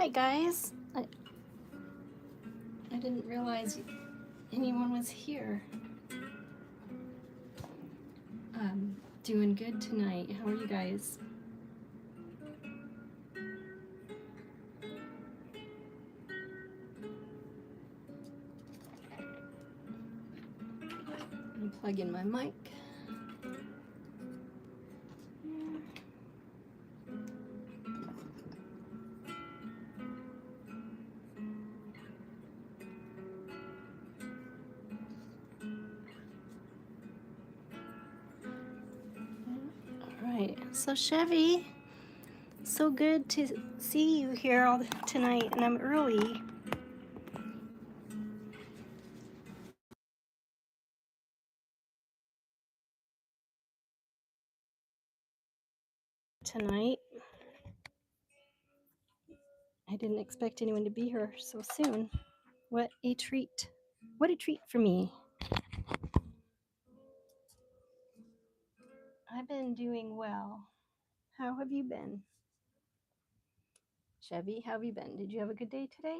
Hi guys. I didn't realize anyone was here. Doing good tonight. How are you guys? I'm plug in my mic. All right. So Chevy, so good to see you here tonight, and I'm early. Tonight. I didn't expect anyone to be here so soon. What a treat. What a treat for me. I've been doing well. How have you been? Chevy, how have you been? Did you have a good day today?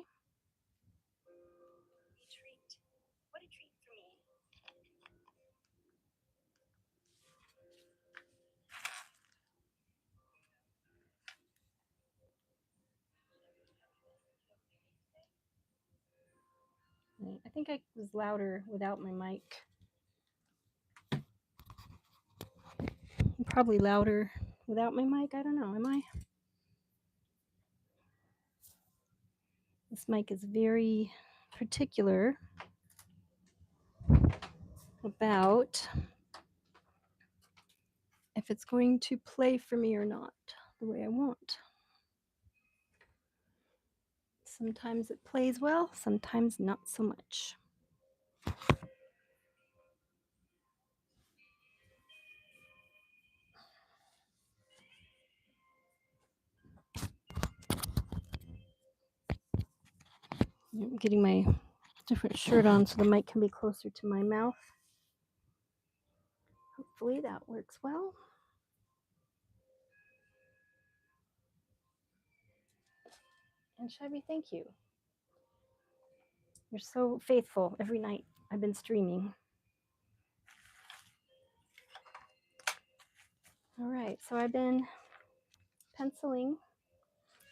A treat. What a treat for me. I think I was louder without my mic. I'm probably louder without my mic. I don't know. Am I? This mic is very particular about if it's going to play for me or not the way I want. Sometimes it plays well, sometimes not so much. I'm getting my different shirt on so the mic can be closer to my mouth. Hopefully that works well. And Chevy, thank you. You're so faithful every night I've been streaming. All right, so I've been penciling.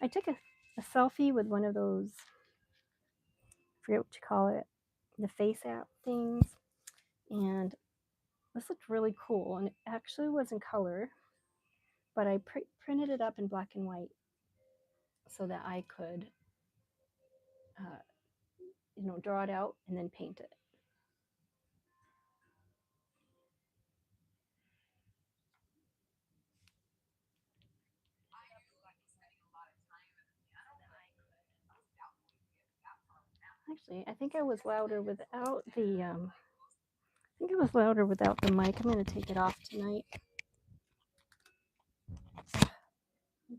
I took a selfie with one of those, I forget what you call it, the face app things. And this looked really cool. And it actually was in color, but I printed it up in black and white so that I could, draw it out and then paint it. Actually, I think I was louder without the, mic. I'm going to take it off tonight.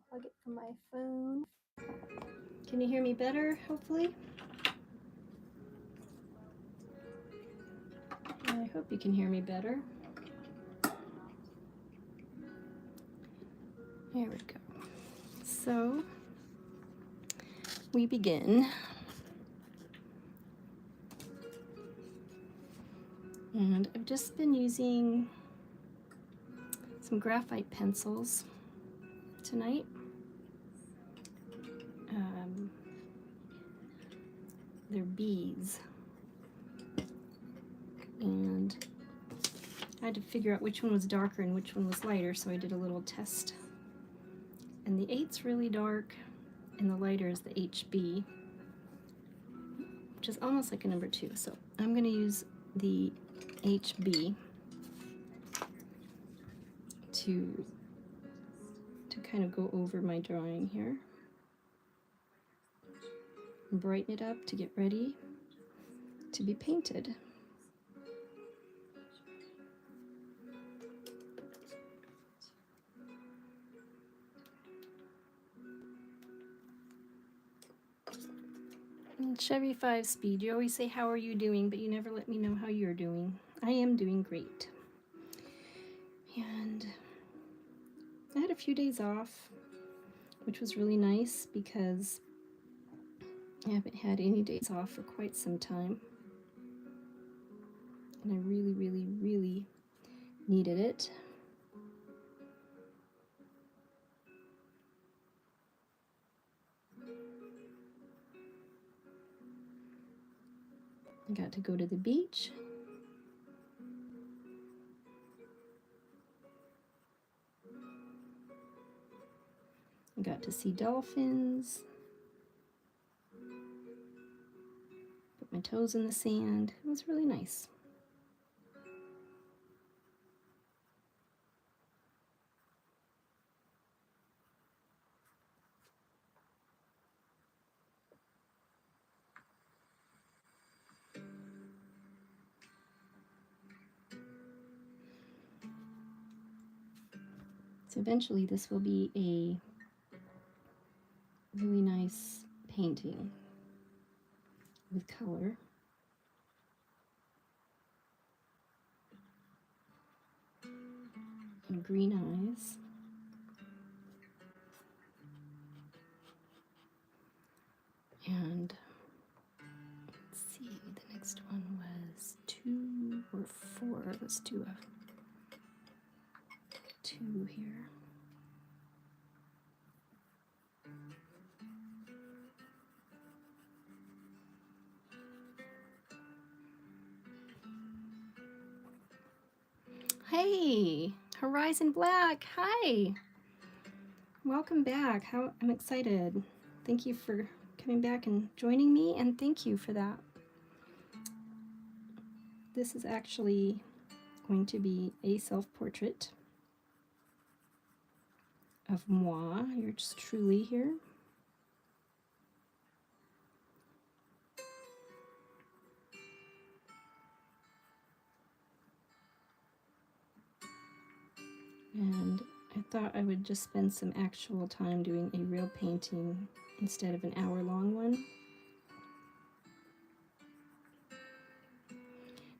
Plug it from my phone. Can you hear me better, hopefully? I hope you can hear me better. There we go. So we begin. And I've just been using some graphite pencils tonight. They're bees. And I had to figure out which one was darker and which one was lighter, so I did a little test. And the 8's really dark, and the lighter is the HB, which is almost like a number 2. So I'm going to use the HB to kind of go over my drawing here. And brighten it up to get ready to be painted. Chevy 5-speed, you always say, how are you doing? But you never let me know how you're doing. I am doing great. And I had a few days off, which was really nice because I haven't had any days off for quite some time, and I really, really, really needed it. I got to go to the beach. I got to see dolphins. Put my toes in the sand. It was really nice. So eventually this will be a really nice painting with color. And green eyes. And let's see, the next one was 2 or 4. Let's do a 2 here. Hey, Horizon Black, hi. Welcome back. I'm excited. Thank you for coming back and joining me, and thank you for that. This is actually going to be a self-portrait of moi, yours truly here. And I thought I would just spend some actual time doing a real painting instead of an hour-long one,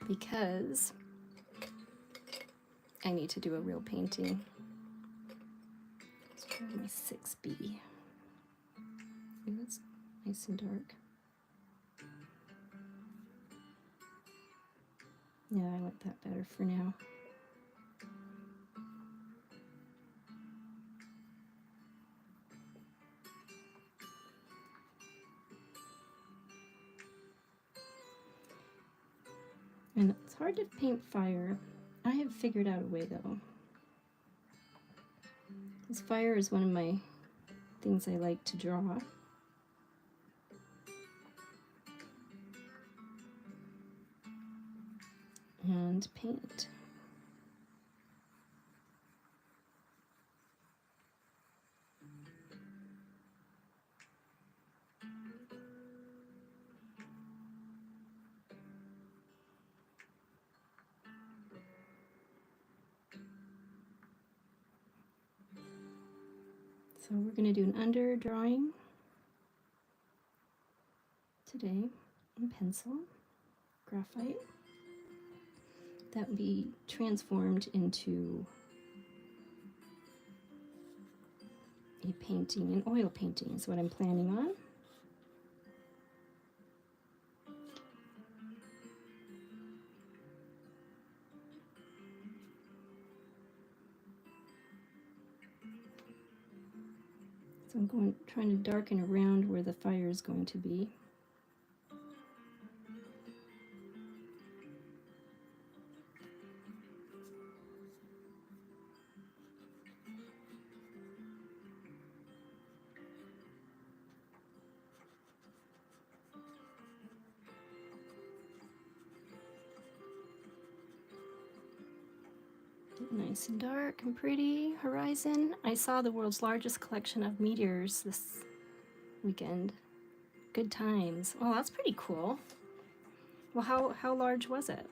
because I need to do a real painting. Let's try my 6B. Ooh, that's nice and dark. Yeah, I like that better for now. And it's hard to paint fire. I have figured out a way though. Because fire is one of my things I like to draw. And paint. So we're going to do an under drawing today in pencil, graphite. That will be transformed into a painting, an oil painting is what I'm planning on. So I'm trying to darken around where the fire is going to be. Nice and dark and pretty. Horizon. I saw the world's largest collection of meteors this weekend. Good times. Well, that's pretty cool. Well, how large was it?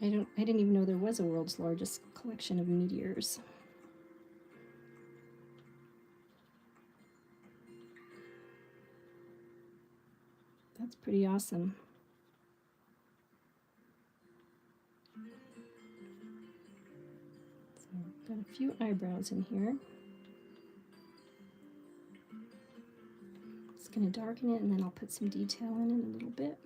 I didn't even know there was a world's largest collection of meteors. That's pretty awesome. So I've got a few eyebrows in here. Just going to darken it, and then I'll put some detail in it a little bit.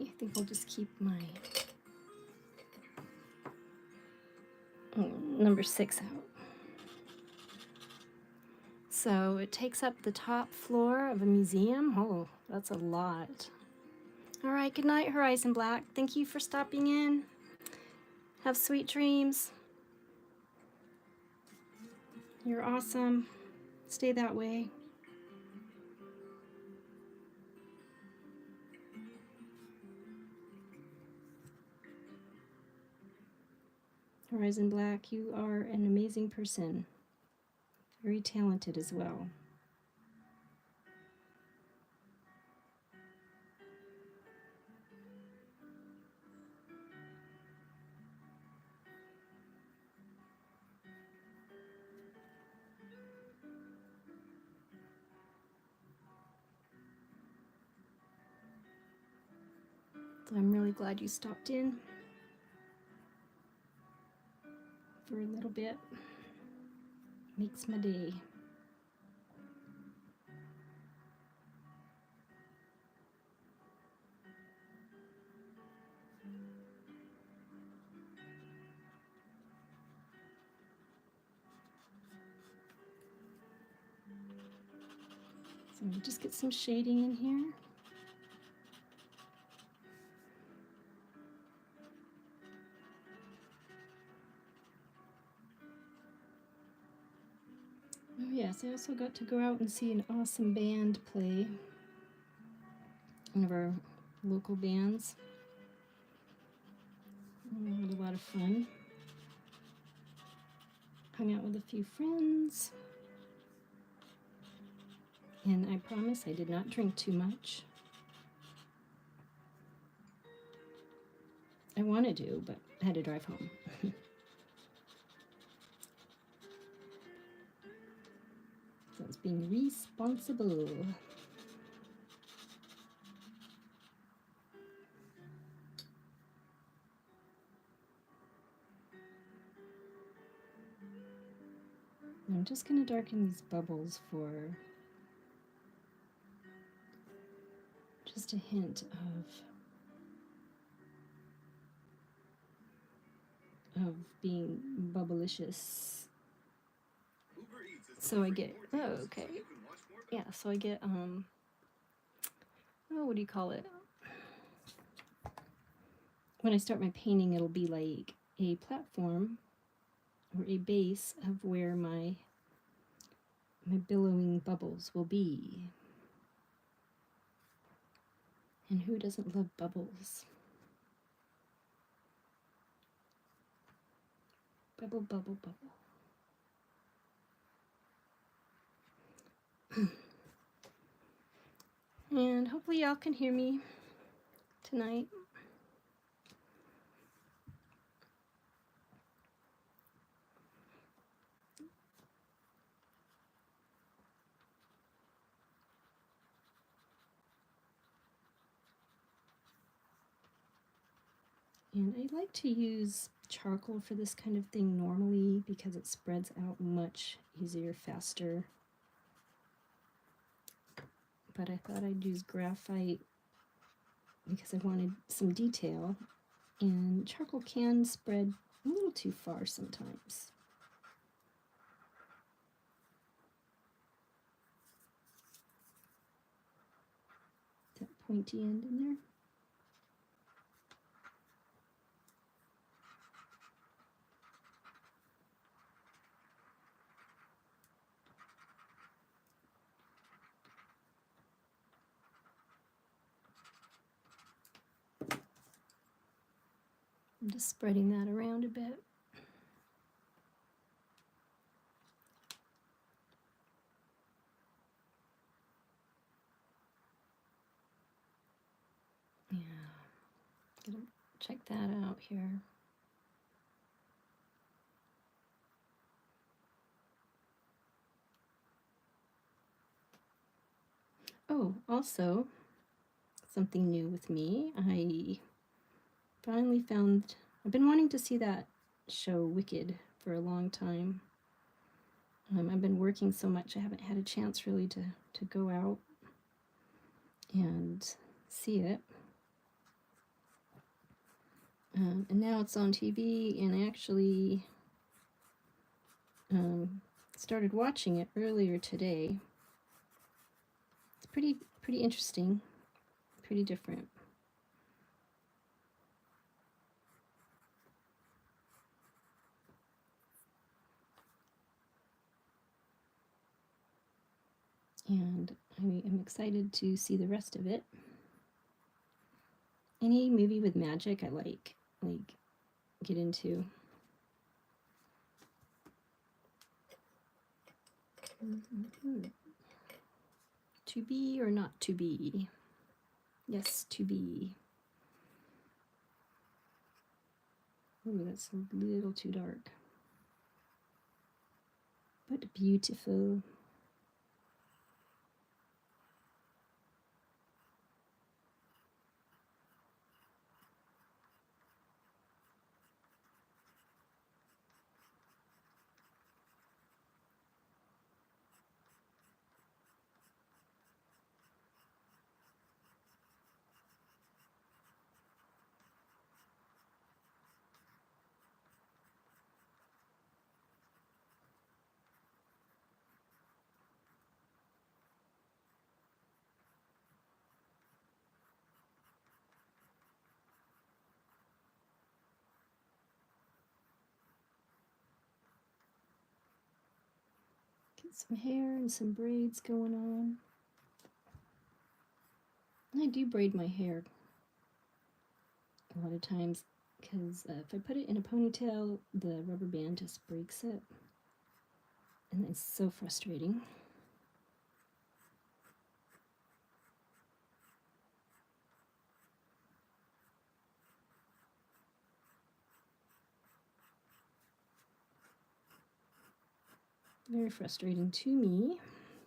I think I'll just keep my number 6 out. So it takes up the top floor of a museum. Oh, that's a lot. All right, good night, Horizon Black. Thank you for stopping in. Have sweet dreams. You're awesome. Stay that way. Horizon Black, you are an amazing person. Very talented as well. So I'm really glad you stopped in for a little bit. Makes my day. So I'm gonna just get some shading in here. Oh yes, I also got to go out and see an awesome band play. One of our local bands. I had a lot of fun. Hung out with a few friends. And I promise I did not drink too much. I wanted to, but I had to drive home. So I was being responsible. I'm just going to darken these bubbles for just a hint of being bubblicious. So I get, oh, okay. Yeah, so I get, oh, what do you call it? When I start my painting, it'll be like a platform or a base of where my billowing bubbles will be. And who doesn't love bubbles? Bubble, bubble, bubble. And hopefully y'all can hear me tonight. And I like to use charcoal for this kind of thing normally because it spreads out much easier, faster. But I thought I'd use graphite because I wanted some detail, and charcoal can spread a little too far sometimes. That pointy end in there. I'm just spreading that around a bit. Yeah, gonna check that out here. Oh, also, something new with me. I finally found, I've been wanting to see that show Wicked for a long time. I've been working so much, I haven't had a chance really to go out and see it. And now it's on TV, and I actually started watching it earlier today. It's pretty interesting, pretty different. And I am excited to see the rest of it. Any movie with magic I like get into. To be or not to be? Yes, to be. Ooh, that's a little too dark. But beautiful. Get some hair and some braids going on. I do braid my hair a lot of times because if I put it in a ponytail, the rubber band just breaks it. And it's so frustrating. Very frustrating to me.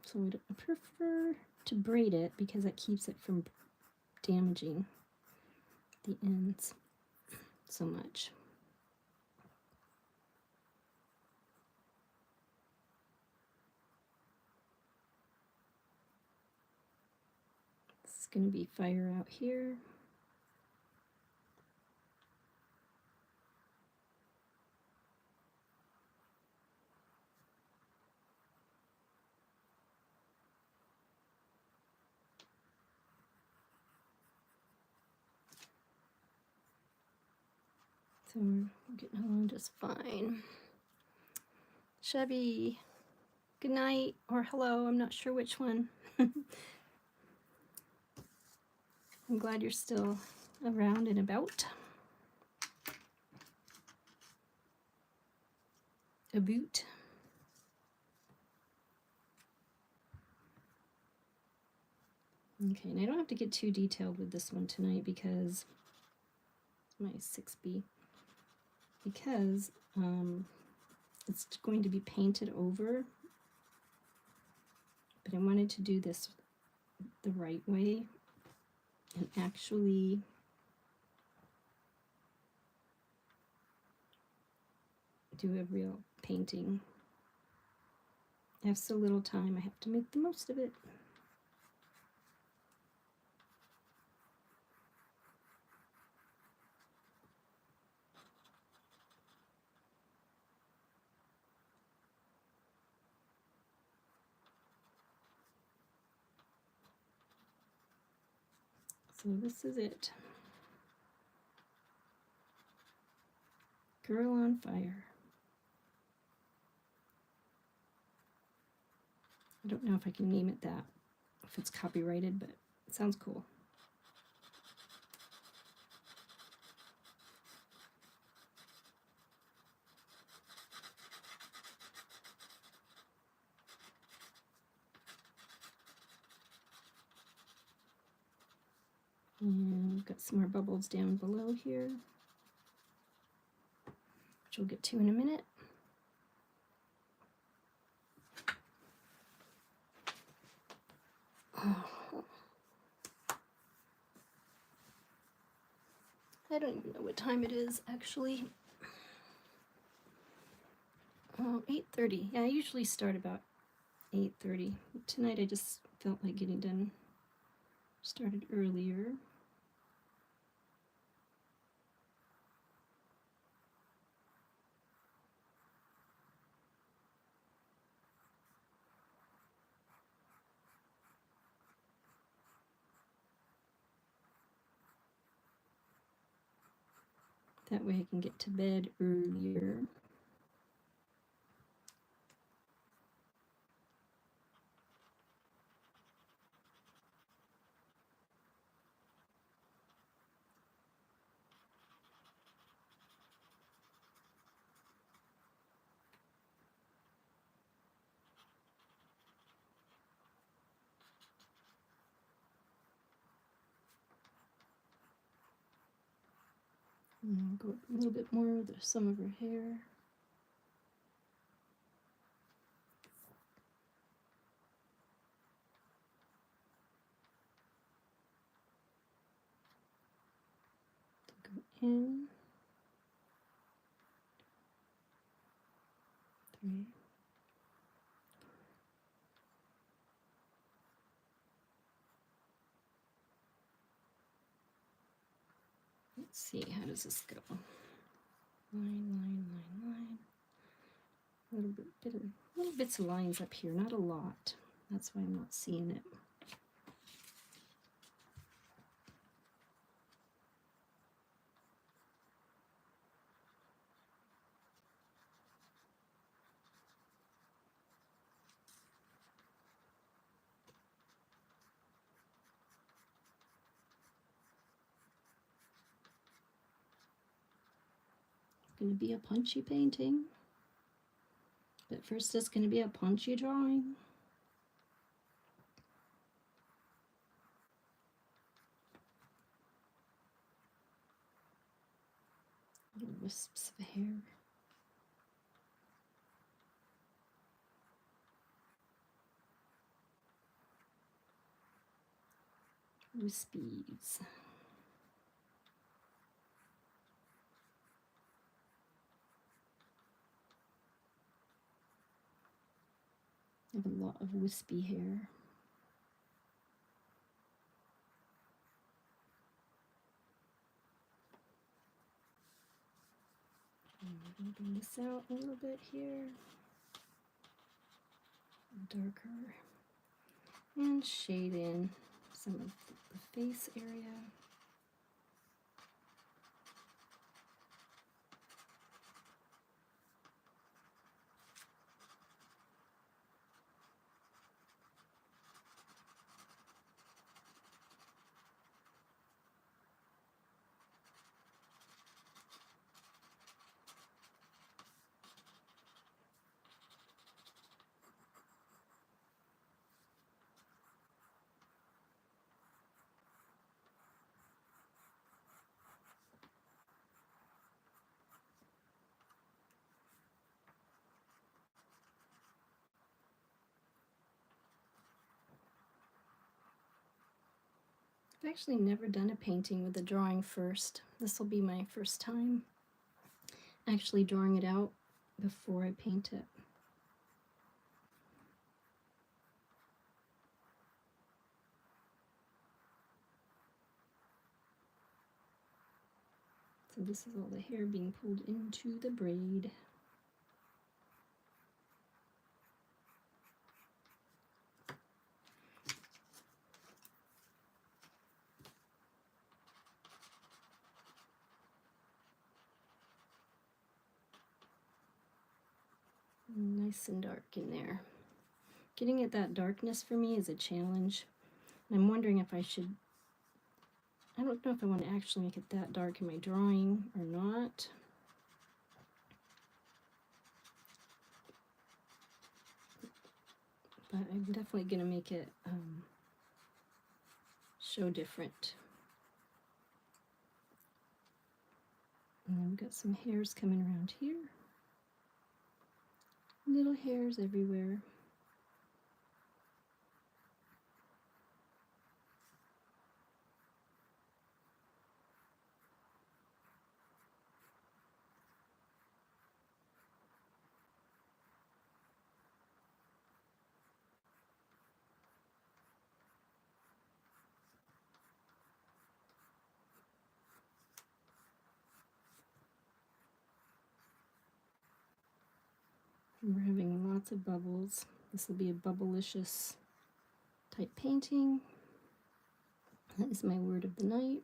So I prefer to braid it because it keeps it from damaging the ends so much. This is going to be fire out here. So we're getting along just fine. Chevy, good night or hello, I'm not sure which one. I'm glad you're still around and about. A boot. Okay, and I don't have to get too detailed with this one tonight because my 6B, because it's going to be painted over, but I wanted to do this the right way and actually do a real painting. I have so little time, I have to make the most of it. So this is it. Girl on Fire. I don't know if I can name it that, if it's copyrighted, but it sounds cool. And we've got some more bubbles down below here, which we'll get to in a minute. Oh, I don't even know what time it is actually. 8:30. Yeah, I usually start about 8:30. Tonight I just felt like getting done. Started earlier. That way I can get to bed earlier. And I'll go a little bit more with some of her hair. Go in. 3. Let's see, how does this go? Line. Little bits of lines up here, not a lot. That's why I'm not seeing it. Going to be a punchy painting, but first it's going to be a punchy drawing. Little wisps of hair. Wispies. I have a lot of wispy hair. Bring this out a little bit here. Darker. And shade in some of the face area. I've actually never done a painting with the drawing first. This will be my first time actually drawing it out before I paint it. So this is all the hair being pulled into the braid. Nice and dark in there. Getting at that darkness for me is a challenge. And I'm wondering if I should, I don't know if I want to actually make it that dark in my drawing or not. But I'm definitely going to make it show different And then we've got some hairs coming around here. Little hairs everywhere. And we're having lots of bubbles. This will be a bubblicious type painting. That is my word of the night.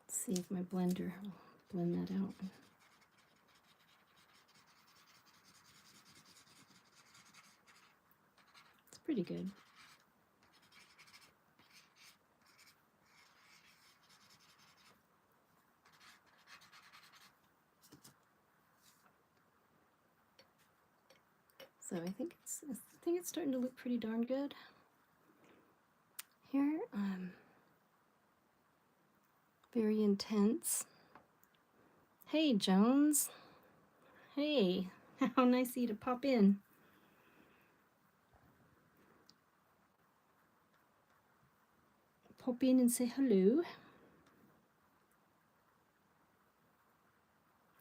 Let's see if my blender will blend that out. It's pretty good. So I think it's starting to look pretty darn good. Here, very intense. Hey, Jones. Hey, how nice of you to pop in. Pop in and say hello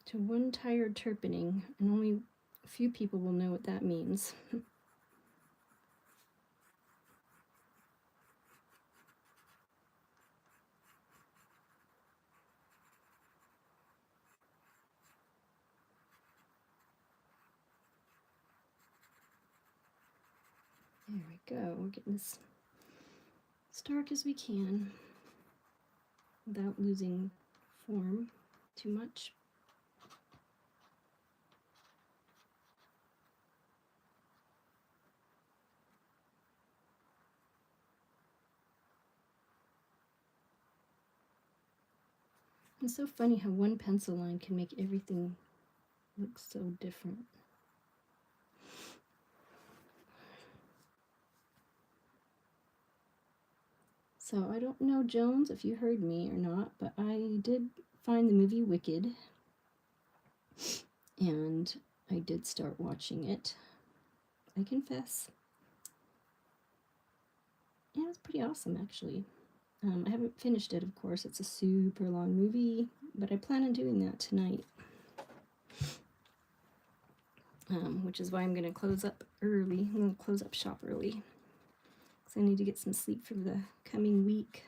to One Tired Turpening, and only a few people will know what that means. There we go. We're getting this as dark as we can without losing form too much. It's so funny how one pencil line can make everything look so different. So I don't know, Jones, if you heard me or not, but I did find the movie Wicked, and I did start watching it. I confess. Yeah, it's pretty awesome, actually. I haven't finished it, of course. It's a super long movie, but I plan on doing that tonight. Which is why I'm going to close up early. I'm going to close up shop early, because I need to get some sleep for the coming week.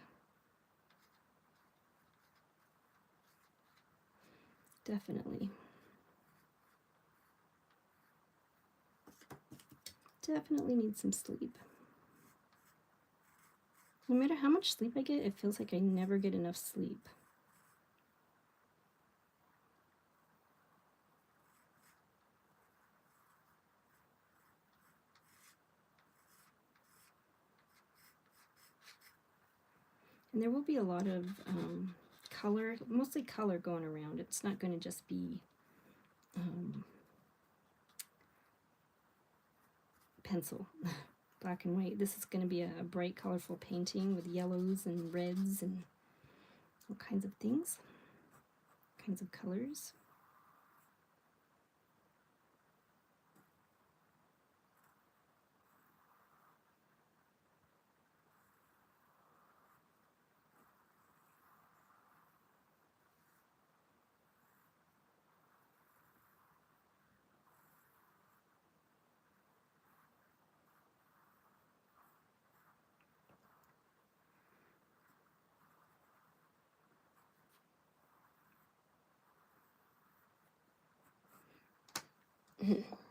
Definitely. Definitely need some sleep. No matter how much sleep I get, it feels like I never get enough sleep. And there will be a lot of color, mostly color going around. It's not going to just be pencil, black and white. This is going to be a bright, colorful painting with yellows and reds and all kinds of things, kinds of colors.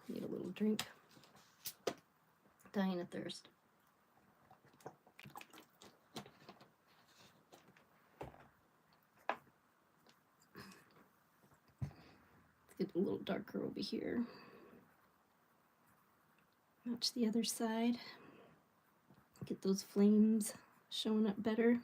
Need a little drink. Dying of thirst. a little darker over here. Match the other side. Get those flames showing up better.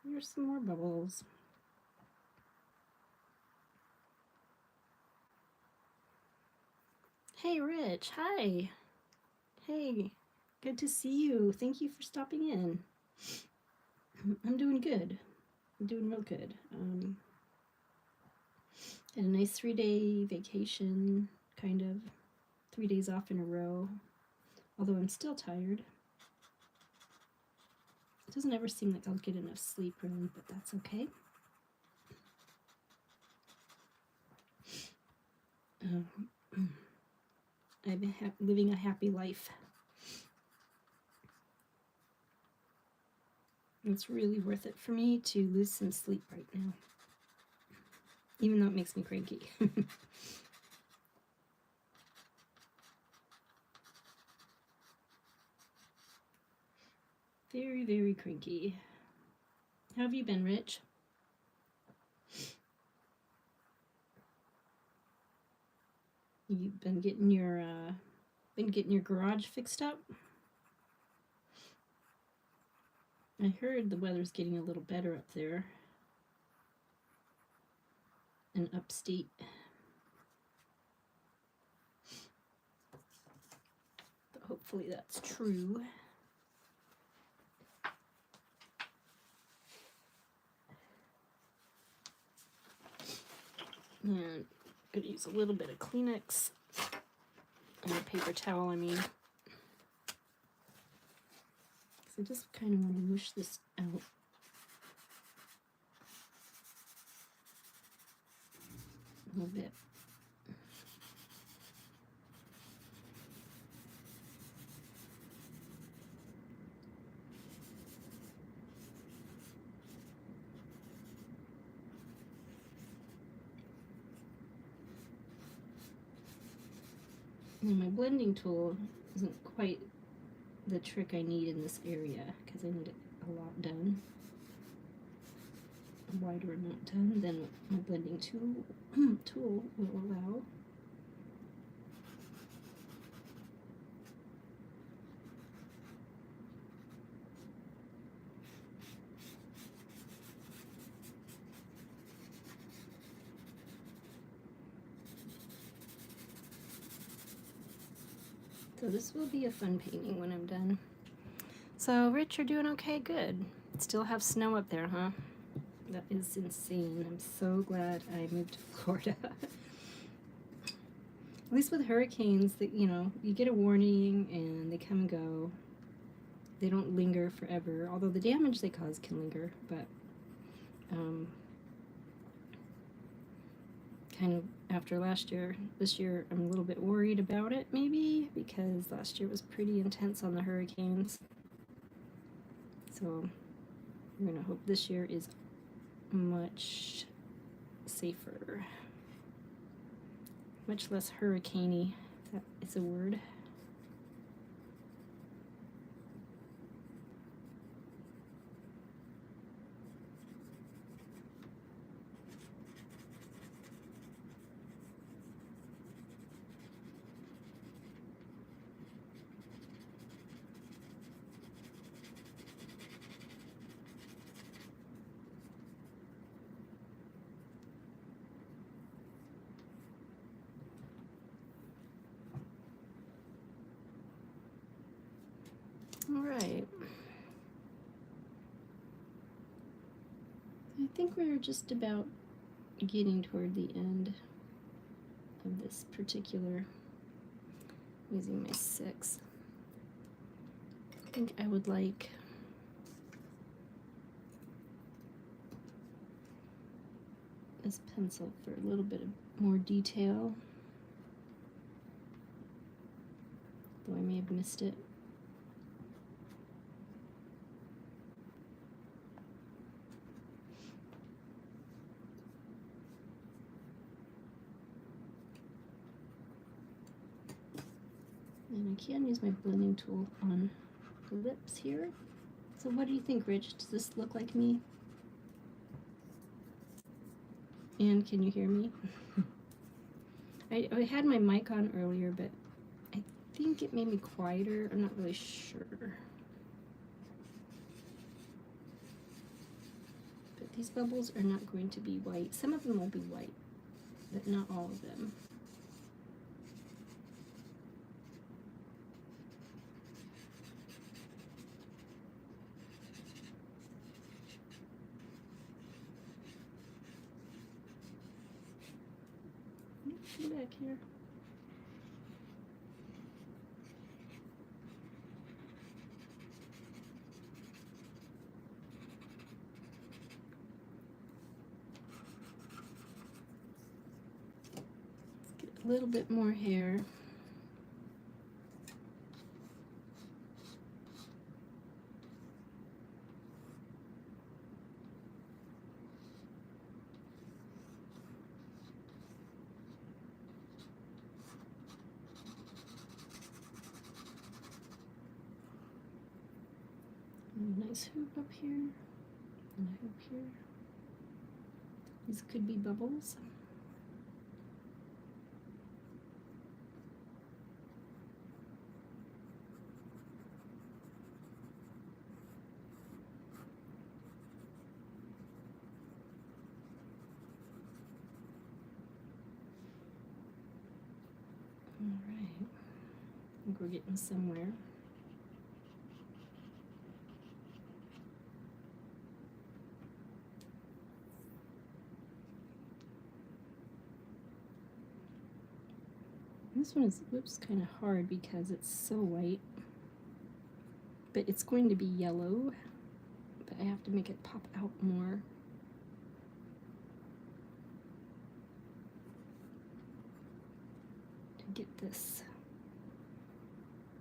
Here's some more bubbles. Hey, Rich. Hi. Hey, good to see you. Thank you for stopping in. I'm doing good. I'm doing real good. Had a nice 3-day vacation, kind of 3 days off in a row, although I'm still tired. It doesn't ever seem like I'll get enough sleep, really, but that's okay. I've been living a happy life. It's really worth it for me to lose some sleep right now, even though it makes me cranky. Very, very cranky. How have you been, Rich? You've been getting your garage fixed up? I heard the weather's getting a little better up there in upstate. But hopefully that's true. And I'm gonna use a little bit of Kleenex and a paper towel, I mean. I just kind of want to mush this out. A little bit. And my blending tool isn't quite the trick I need in this area because I need it a lot done. A wider amount done than what my blending tool will allow. So this will be a fun painting when I'm done. So Rich, you're doing okay? Good. Still have snow up there, huh? That is insane. I'm so glad I moved to Florida. At least with hurricanes, that you get a warning and they come and go. They don't linger forever, although the damage they cause can linger, but kind of after last year, this year I'm a little bit worried about it maybe because last year was pretty intense on the hurricanes. So we're gonna hope this year is much safer, much less hurricaney, if that is a word. All right. I think we're just about getting toward the end of this particular, using my 6. I think I would like this pencil for a little bit of more detail, though I may have missed it. And I can use my blending tool on the lips here. So what do you think, Rich? Does this look like me? And can you hear me? I had my mic on earlier, but I think it made me quieter. I'm not really sure. But these bubbles are not going to be white. Some of them will be white, but not all of them. Back here. Let's get a little bit more hair. Nice hoop up here, and a hoop here. These could be bubbles. All right, I think we're getting somewhere. This one is, whoops, kind of hard because it's so white, but it's going to be yellow, but I have to make it pop out more. To get this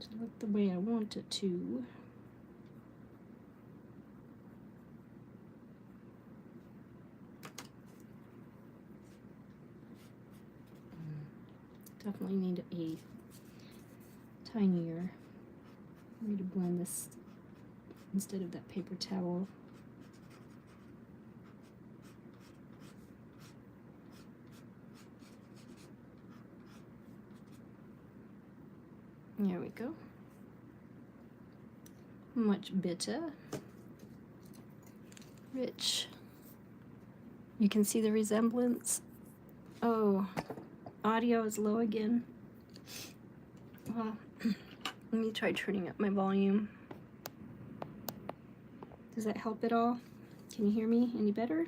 to look the way I want it to. Definitely need a tinier way to blend this instead of that paper towel. There we go. Much better. Rich. You can see the resemblance. Oh, audio is low again. Well, let me try turning up my volume. Does that help at all? Can you hear me any better?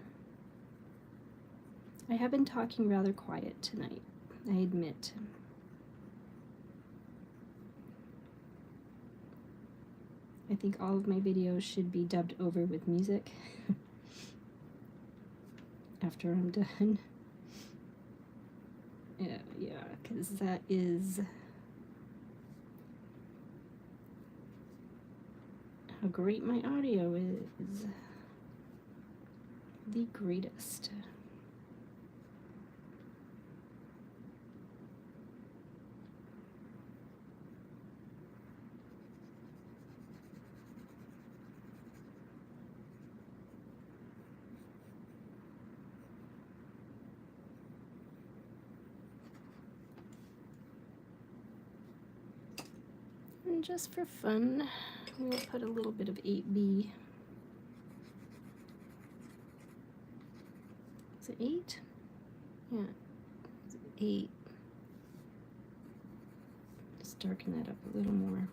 I have been talking rather quiet tonight, I admit. I think all of my videos should be dubbed over with music after I'm done. Yeah, because that is how great my audio is. The greatest. And just for fun, we'll put a little bit of 8B. Is it 8? Yeah, it's 8. Just darken that up a little more.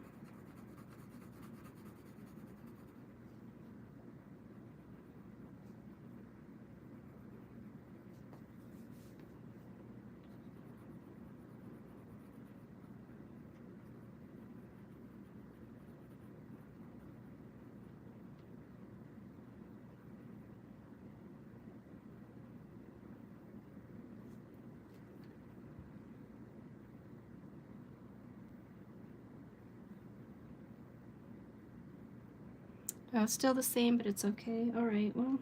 Still the same, but it's okay. All right, well,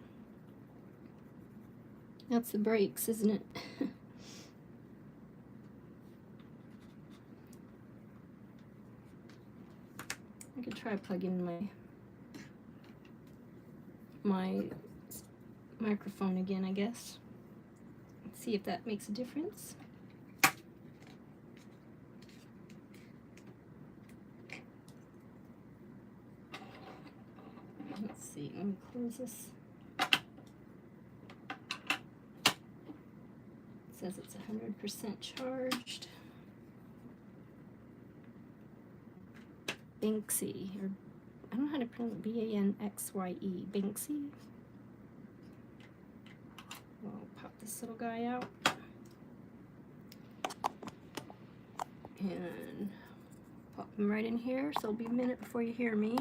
that's the breaks, isn't it? try plugging my microphone again, I guess. Let's see if that makes a difference. Let's see, let me close this. It says it's 100% charged. Banksy, or I don't know how to pronounce it, B-A-N-X-Y-E, Banksy. We'll pop this little guy out. And pop him right in here, so it'll be a minute before you hear me.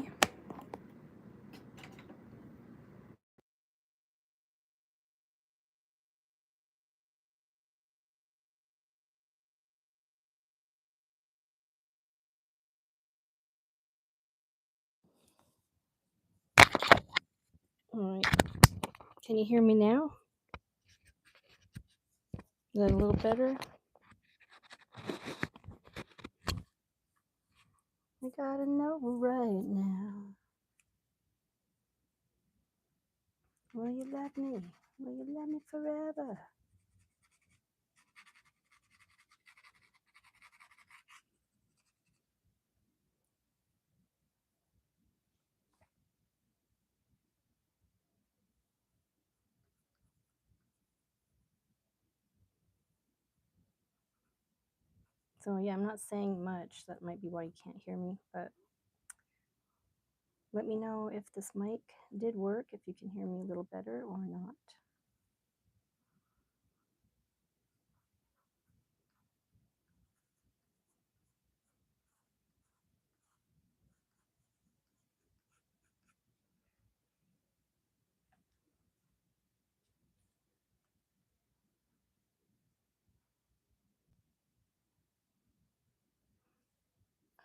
All right, can you hear me now? Is that a little better? I gotta know right now. Will you love me? Will you love me forever? So yeah, I'm not saying much. That might be why you can't hear me, but let me know if this mic did work, if you can hear me a little better or not.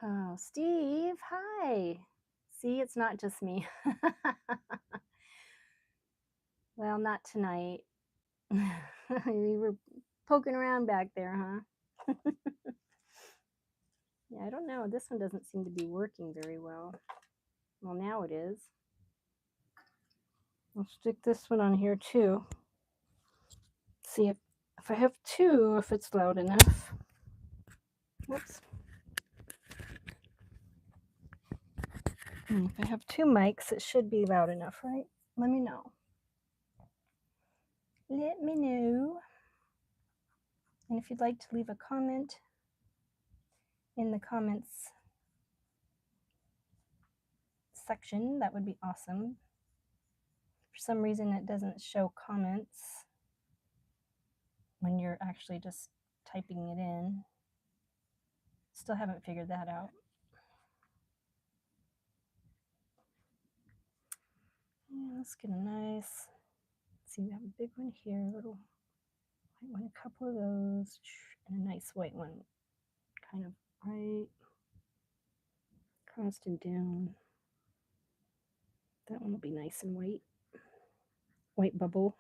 Oh, Steve, hi. See, it's not just me. Well, not tonight. You were poking around back there, huh? Yeah, I don't know. This one doesn't seem to be working very well. Well, now it is. I'll stick this one on here too. See if I have two, if it's loud enough. Whoops. If I have two mics, it should be loud enough, right? Let me know. Let me know. And if you'd like to leave a comment in the comments section, that would be awesome. For some reason, it doesn't show comments when you're actually just typing it in. Still haven't figured that out. Yeah, let's get a nice, let's see, we have a big one here, a little white one, a couple of those, and a nice white one, kind of right across and down. That one will be nice and white. White bubble.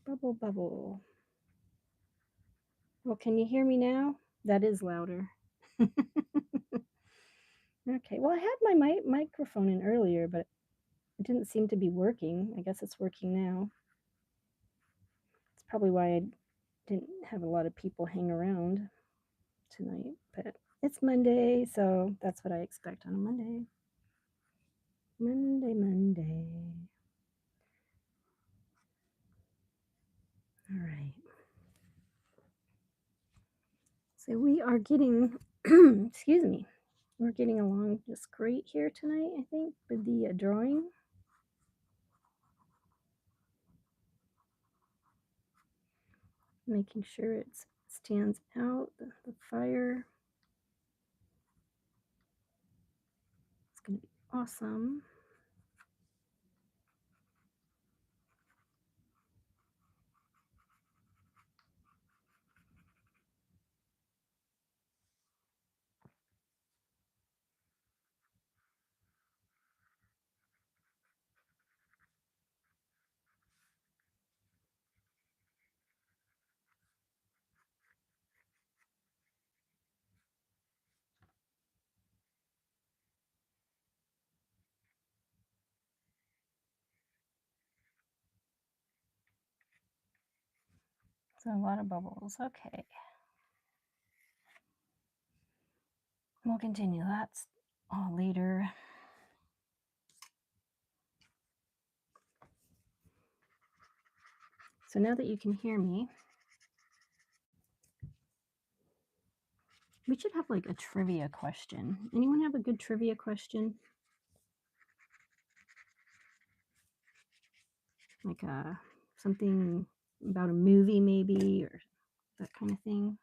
Bubble, bubble. Well, can you hear me now? That is louder. Okay, well, I had my microphone in earlier, but it didn't seem to be working. I guess it's working now. It's probably why I didn't have a lot of people hang around tonight, but it's Monday, so that's what I expect on a Monday. Monday. All right. So we are getting, excuse me, we're getting along just great here tonight, I think, with the drawing. Making sure it stands out, the fire. It's going to be awesome. So a lot of bubbles. Okay. We'll continue. That's all later. So now that you can hear me, we should have like a trivia question. Anyone have a good trivia question? Like something about a movie maybe, or that kind of thing.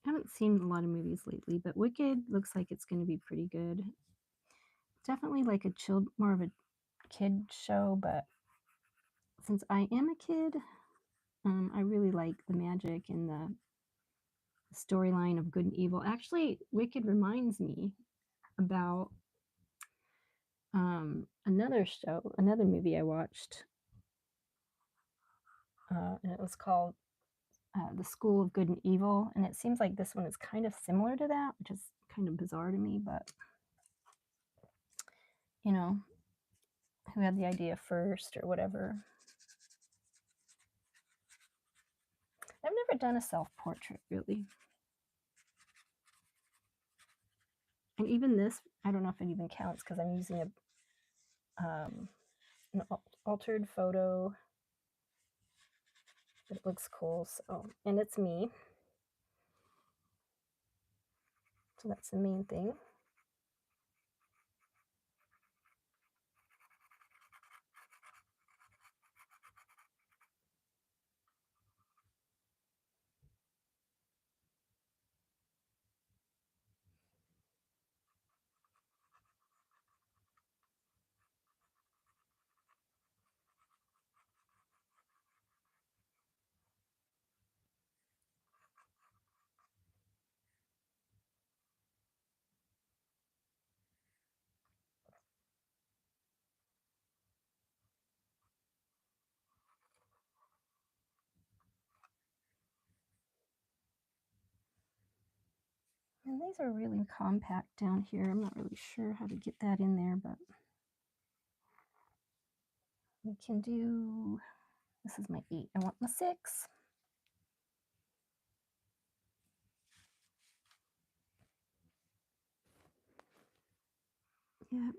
I haven't seen a lot of movies lately, but Wicked looks like it's going to be pretty good. Definitely like a chilled, more of a kid show, but since I am a kid, I really like the magic and the storyline of good and evil. Actually, Wicked reminds me about another show, another movie I watched, and it was called The School of Good and Evil. And it seems like this one is kind of similar to that, which is kind of bizarre to me, but you know, who had the idea first or whatever. I've never done a self portrait really. And even this, I don't know if it even counts because I'm using an altered photo, but it looks cool. So, and it's me. So that's the main thing. And these are really compact down here. I'm not really sure how to get that in there, but we can do, this is my 8. I want my 6. Yeah.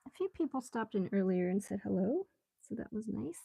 A few people stopped in earlier and said hello, so that was nice.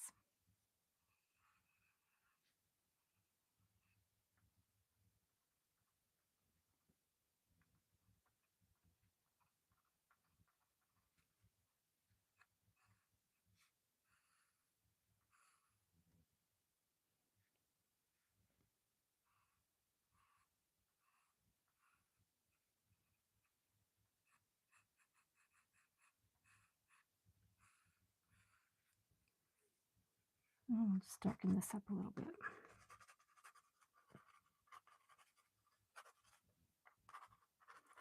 I'll just darken this up a little bit.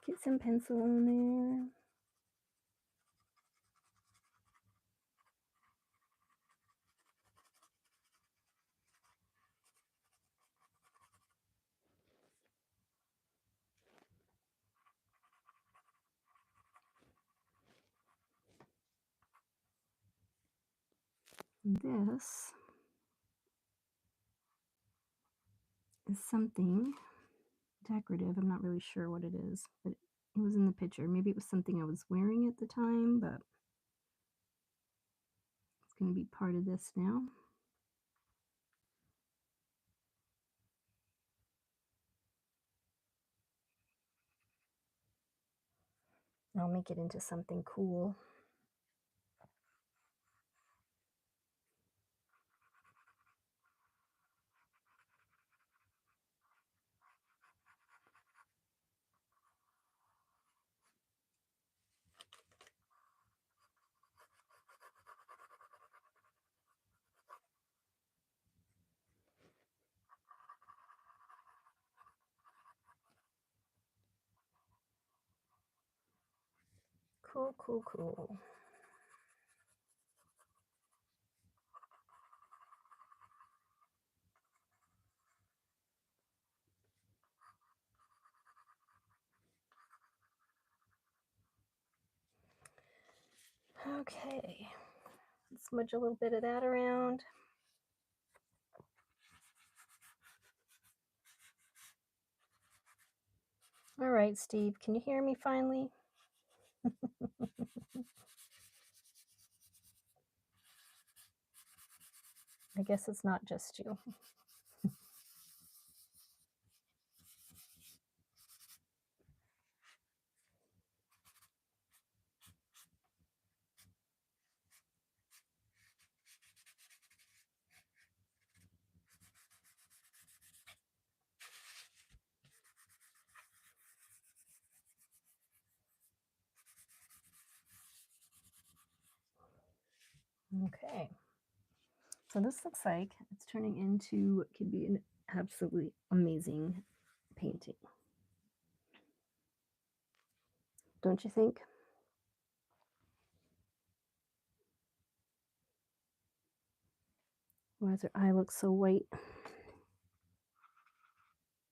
Get some pencil on there. This is something decorative. I'm not really sure what it is, but it was in the picture. Maybe it was something I was wearing at the time, but it's going to be part of this now. I'll make it into something cool. Cool, cool, cool. Okay, smudge a little bit of that around. All right, Steve, can you hear me finally? I guess it's not just you. Okay, so this looks like it's turning into what could be an absolutely amazing painting. Don't you think? Why does her eye look so white?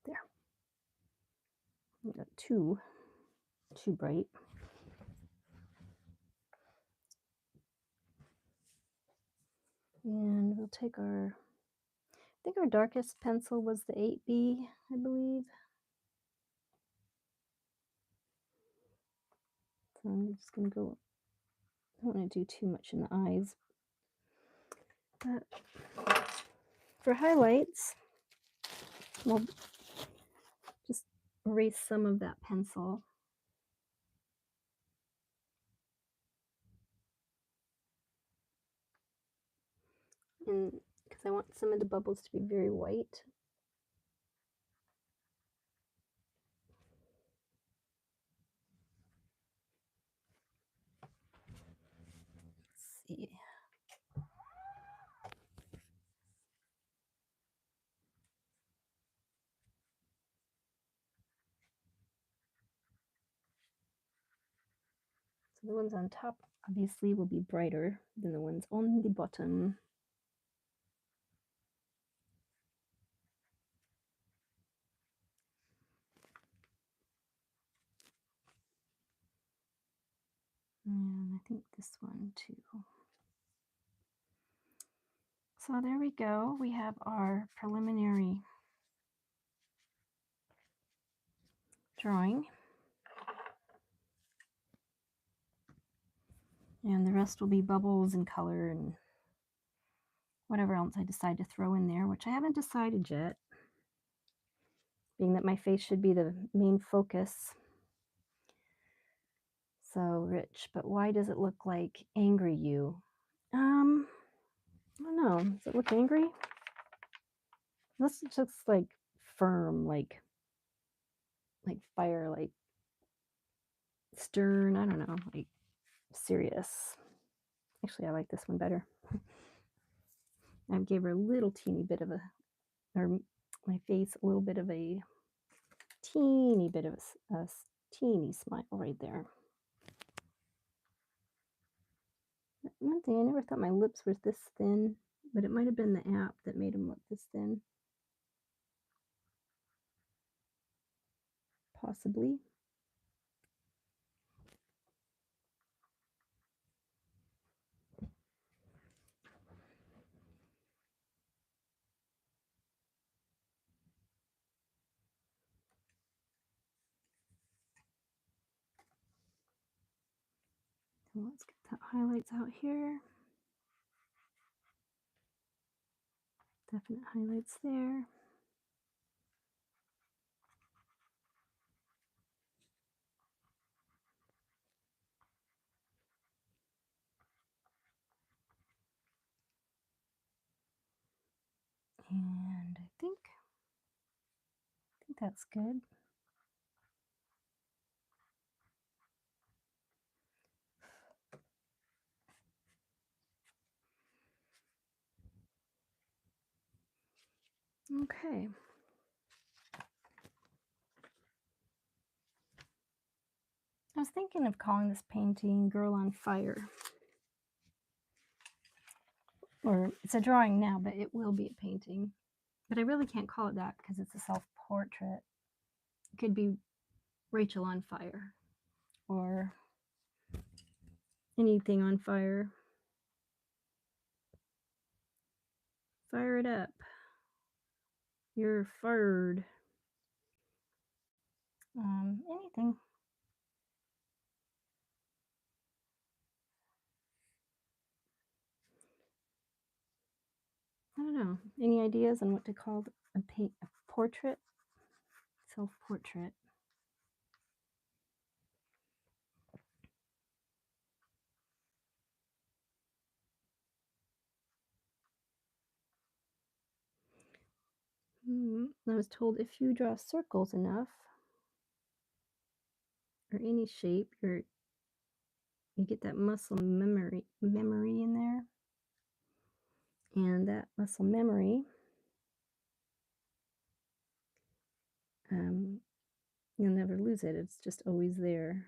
There. We got too bright. And we'll take our, I think our darkest pencil was the 8B, I believe. So I'm just gonna go, I don't want to do too much in the eyes. But for highlights, we'll just erase some of that pencil. And because I want some of the bubbles to be very white. Let's see. So the ones on top obviously will be brighter than the ones on the bottom. And I think this one too. So there we go. We have our preliminary drawing. And the rest will be bubbles and color and whatever else I decide to throw in there, which I haven't decided yet, being that my face should be the main focus. So Rich, but why does it look like angry you? I don't know. Does it look angry? This looks like firm, like fire, like stern. I don't know, like serious. Actually, I like this one better. I gave her a little teeny bit of a, or my face a little bit of a teeny bit of a teeny smile right there. One thing, I never thought my lips were this thin, but it might have been the app that made them look this thin. Possibly. So let's get that highlights out here. Definite highlights there. And I think that's good. Okay. I was thinking of calling this painting Girl on Fire. Or it's a drawing now, but it will be a painting. But I really can't call it that because it's a self-portrait. It could be Rachel on Fire or anything on fire. Fire it up. You're fired. Anything. I don't know. Any ideas on what to call a portrait? Self-portrait. I was told if you draw circles enough, or any shape, you get that muscle memory in there, and that muscle memory, you'll never lose it. It's just always there.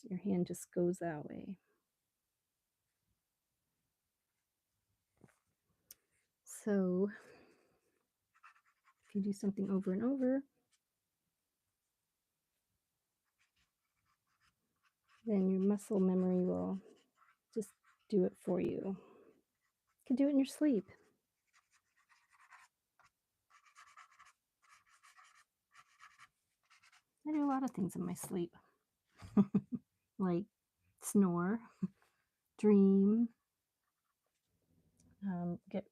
Your hand just goes that way. So if you do something over and over, then your muscle memory will just do it for you. You can do it in your sleep. I do a lot of things in my sleep, like snore, dream, get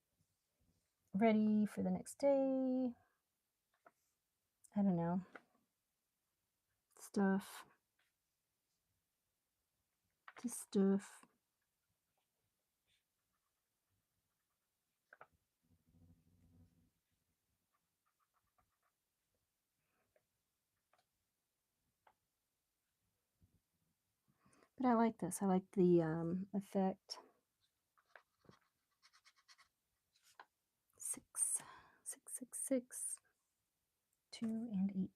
ready for the next day. I don't know. Stuff. Just stuff. But I like this. I like the effect. 6, 6, 6, 6, 2, and 8.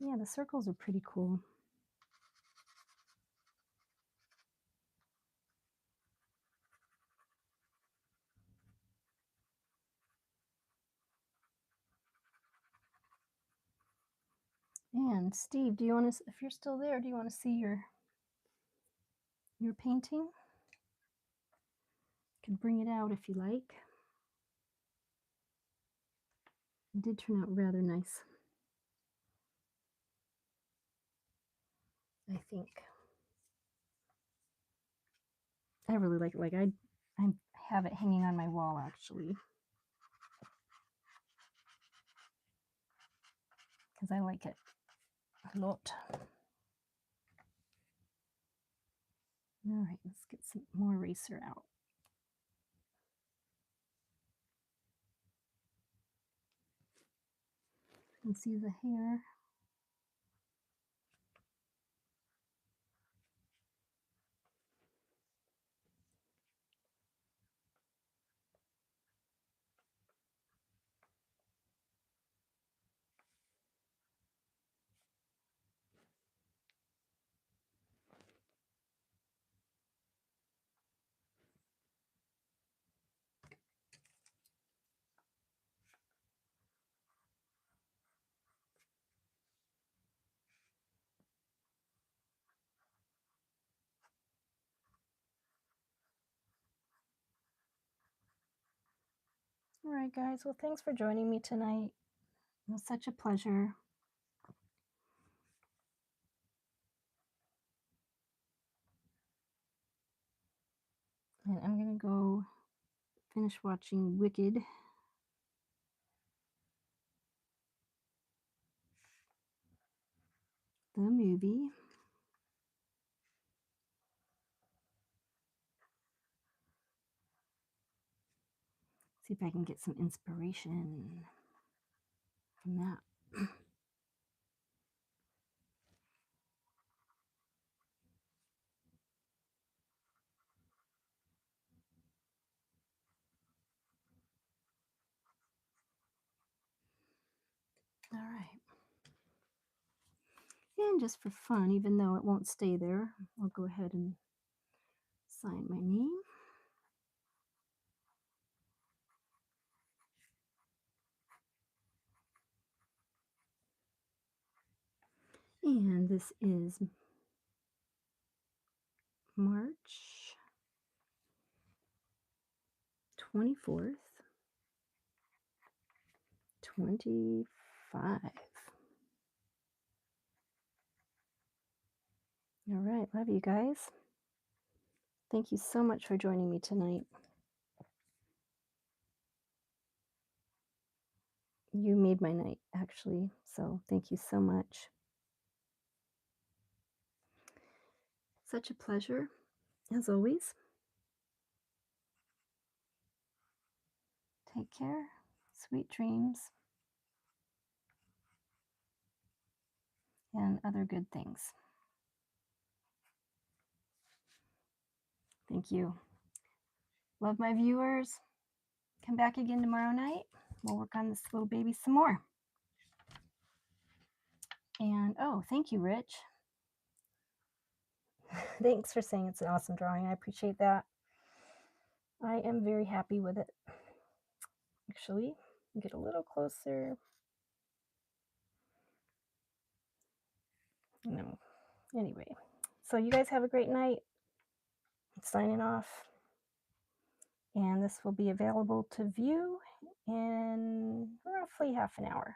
Yeah, the circles are pretty cool. And Steve, do you want to, if you're still there, do you want to see your painting? You can bring it out if you like. It did turn out rather nice, I think. I really like it. Like I have it hanging on my wall actually, because I like it a lot. All right, let's get some more eraser out. You can see the hair. All right, guys. Well, thanks for joining me tonight. It was such a pleasure. And I'm going to go finish watching Wicked. The movie. See if I can get some inspiration from that. All right. And just for fun, even though it won't stay there, I'll go ahead and sign my name. And this is March 24th, 25. All right, love you guys. Thank you so much for joining me tonight. You made my night, actually, so thank you so much. Such a pleasure, as always. Take care. Sweet dreams. And other good things. Thank you. Love my viewers. Come back again tomorrow night. We'll work on this little baby some more. And oh, thank you, Rich. Thanks for saying it's an awesome drawing. I appreciate that. I am very happy with it. Actually, get a little closer. No. Anyway, so you guys have a great night. Signing off. And this will be available to view in roughly half an hour.